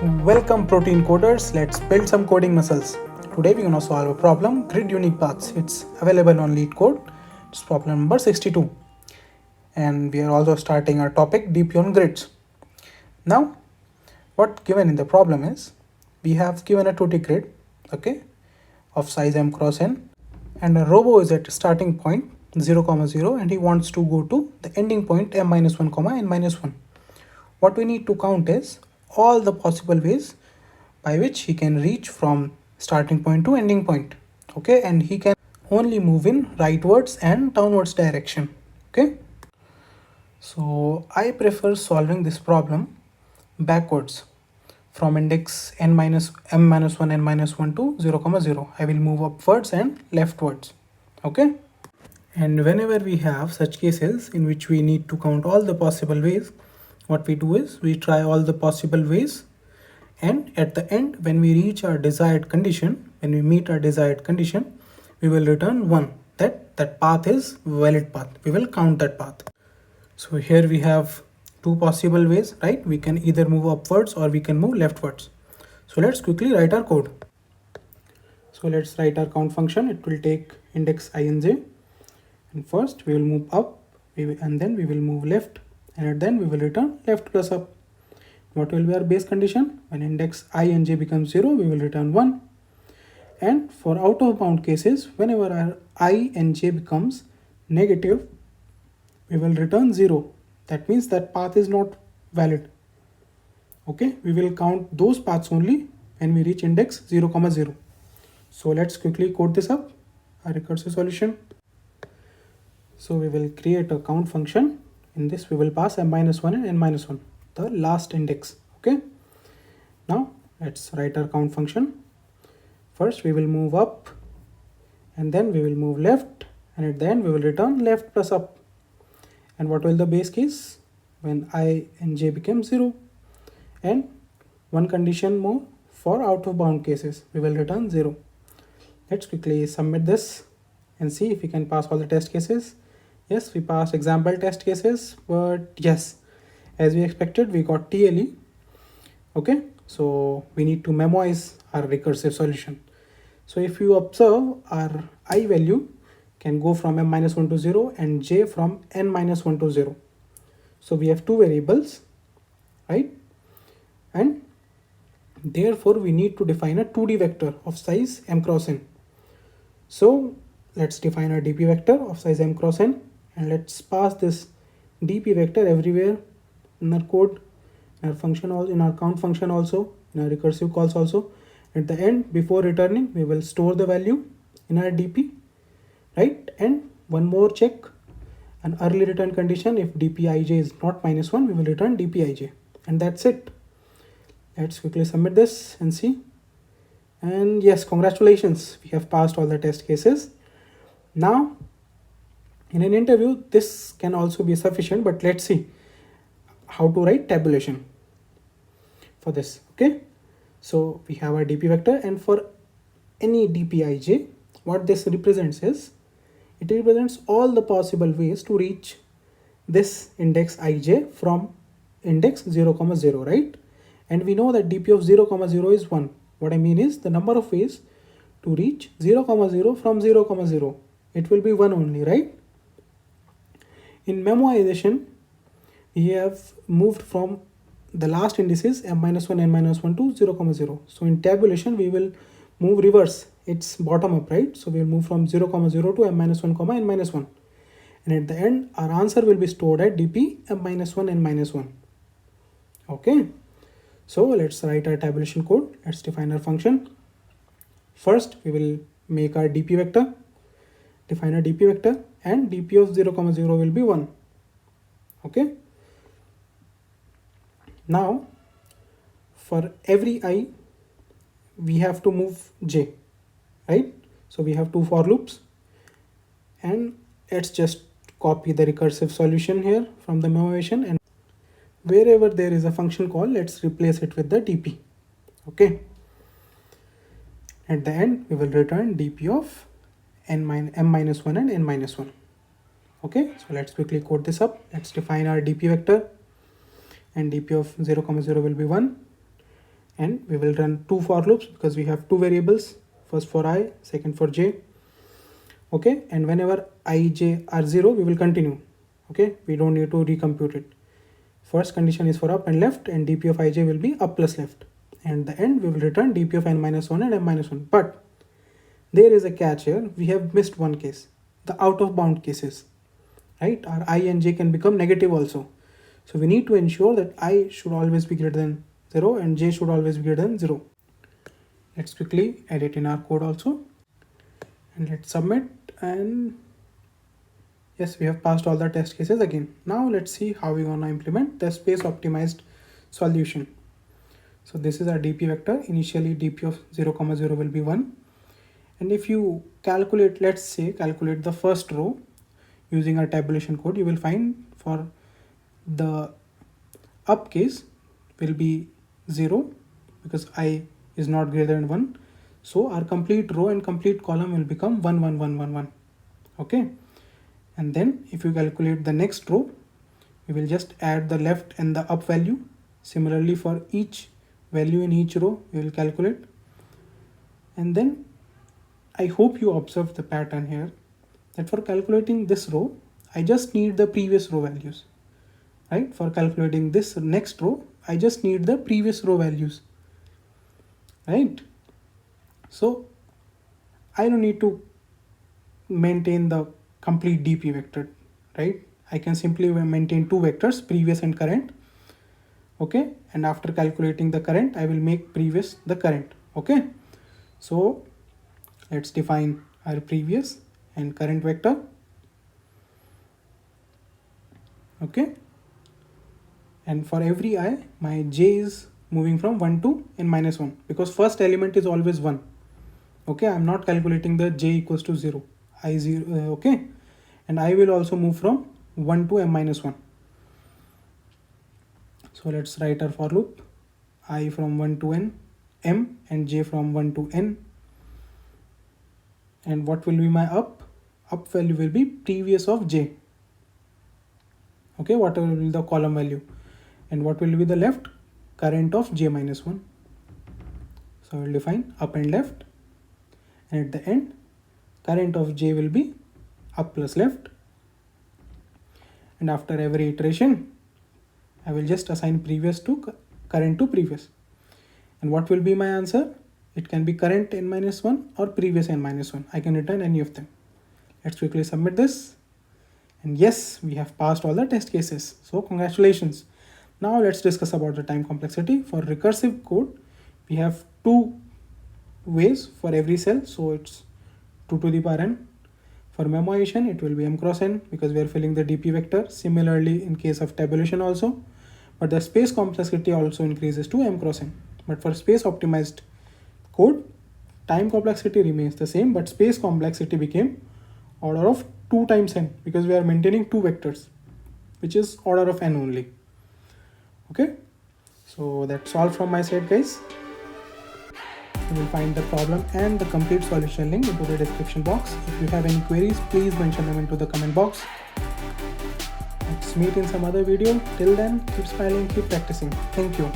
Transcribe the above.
Welcome protein coders, let's build some coding muscles. Today we're going to solve a problem, grid unique paths. It's available on Leetcode. It's problem number 62. And we are also starting our topic DP on grids. Now, what given in the problem is, we have given a 2D grid, okay, of size m cross n, and a robo is at starting point 0, 0, and he wants to go to the ending point m minus 1, n minus 1. What we need to count is all the possible ways by which he can reach from starting point to ending point, okay, and he can only move in rightwards and downwards direction, okay. So I prefer solving this problem backwards from index m minus 1 n minus 1 to 0, 0. I will move upwards and leftwards, okay. And whenever we have such cases in which we need to count all the possible ways, what we do is we try all the possible ways, and at the end when we reach our desired condition, when we meet our desired condition, we will return 1, that path is valid path. We will count that path. So here we have two possible ways, right? We can either move upwards or we can move leftwards. So let's quickly write our code. So let's write our count function. It will take index I and j, and first we will move up, and then we will move left, and then we will return left plus up. What will be our base condition? When index I and j becomes 0, we will return 1. And for out of bound cases, whenever our I and j becomes negative, we will return 0. That means that path is not valid. Okay, we will count those paths only when we reach index 0, 0. So let's quickly code this up, our recursive solution. So we will create a count function. In this we will pass m minus 1 and n minus 1, the last index, okay. Now let's write our count function. First we will move up, and then we will move left, and at the end we will return left plus up. And what will the base case? When I and j become 0. And one condition more, for out of bound cases we will return 0. Let's quickly submit this and see if we can pass all the test cases. Yes, we passed example test cases, but yes, as we expected, we got TLE. Okay, so we need to memorize our recursive solution. So if you observe, our I value can go from m minus 1 to 0 and j from n minus 1 to 0. So we have two variables, right? And therefore we need to define a 2D vector of size m cross n. So let's define our dp vector of size m cross n, and let's pass this dp vector everywhere in our code, in our function, also in our count function, also in our recursive calls also. At the end, before returning, we will store the value in our dp, right? And one more check, an early return condition, if dpij is not minus 1, we will return dpij, and that's it. Let's quickly submit this and see. And yes, congratulations, we have passed all the test cases. Now in an interview this can also be sufficient, but let's see how to write tabulation for this, okay. So we have our dp vector, and for any dpij, what this represents is, it represents all the possible ways to reach this index ij from index 0, 0, right? And we know that dp of 0, 0 is 1. What I mean is the number of ways to reach 0, 0 from 0, 0. It will be 1 only, right? In memoization, we have moved from the last indices m minus 1, n minus 1 to 0, 0. So in tabulation, we will move reverse. It's bottom up, right? So we will move from 0, 0 to m minus 1, n minus 1. And at the end, our answer will be stored at dp m minus 1, n minus 1. Okay. So let's write our tabulation code. Let's define our function. First, we will make our dp vector, define our dp vector, and dp of 0, 0 will be 1. Okay. Now, for every I, we have to move j, right? So we have two for loops, and let's just copy the recursive solution here from the memoization, and wherever there is a function call, let's replace it with the dp. Okay. At the end, we will return dp of m minus 1 and n minus 1. Okay, so let's quickly code this up. Let's define our dp vector, and dp of 0, 0 will be 1. and we will run 2 for loops because we have 2 variables, first for I, second for j. Okay, and whenever I, j are 0, we will continue. Okay, we don't need to recompute it. First condition is for up and left, and dp of ij will be up plus left, and the end we will return dp of n minus 1 and m minus 1. But there is a catch here. We have missed one case, the out of bound cases, right? Our I and j can become negative also. So we need to ensure that I should always be greater than 0 and j should always be greater than 0. Let's quickly edit in our code also, and let's submit. And yes, we have passed all the test cases again. Now let's see how we're gonna implement the space optimized solution. So this is our dp vector. Initially dp of 0, 0 will be 1. And if you calculate, let's say calculate the first row using our tabulation code, you will find for the up case will be 0 because I is not greater than 1. So our complete row and complete column will become 1, 1, 1, 1, 1. Okay. And then if you calculate the next row, we will just add the left and the up value. Similarly for each value in each row, we will calculate. And then I hope you observed the pattern here that for calculating this row, I just need the previous row values, right? For calculating this next row, I just need the previous row values, right? So I don't need to maintain the complete dp vector, right? I can simply maintain 2 vectors, previous and current. Okay, and after calculating the current, I will make previous the current. Okay, so let's define our previous and current vector. Okay, and for every I, my j is moving from 1 to n minus 1 because first element is always 1. Okay, I'm not calculating the j equals to 0, I 0. Okay, and I will also move from 1 to m minus 1. So let's write our for loop. I from 1 to n, m, and j from 1 to n. And what will be my up? Up value will be previous of j. Okay, whatever will be the column value. And what will be the left? Current of j minus 1. So I will define up and left. And at the end, current of j will be up plus left. And after every iteration, I will just assign previous to current to previous. And what will be my answer? It can be current n minus 1 or previous n minus 1. I can return any of them. Let's quickly submit this. And yes, we have passed all the test cases. So congratulations. Now let's discuss about the time complexity. For recursive code, we have 2 ways for every cell. So it's 2 to the power n. For memoization, it will be m cross n because we are filling the dp vector. Similarly, in case of tabulation also. But the space complexity also increases to m cross n. But for space optimized code, time complexity remains the same, but space complexity became order of 2 times n because we are maintaining 2 vectors, which is order of n only. Okay, so that's all from my side, guys. You will find the problem and the complete solution link into the description box. If you have any queries, please mention them into the comment box. Let's meet in some other video. Till then, keep smiling, keep practicing. Thank you.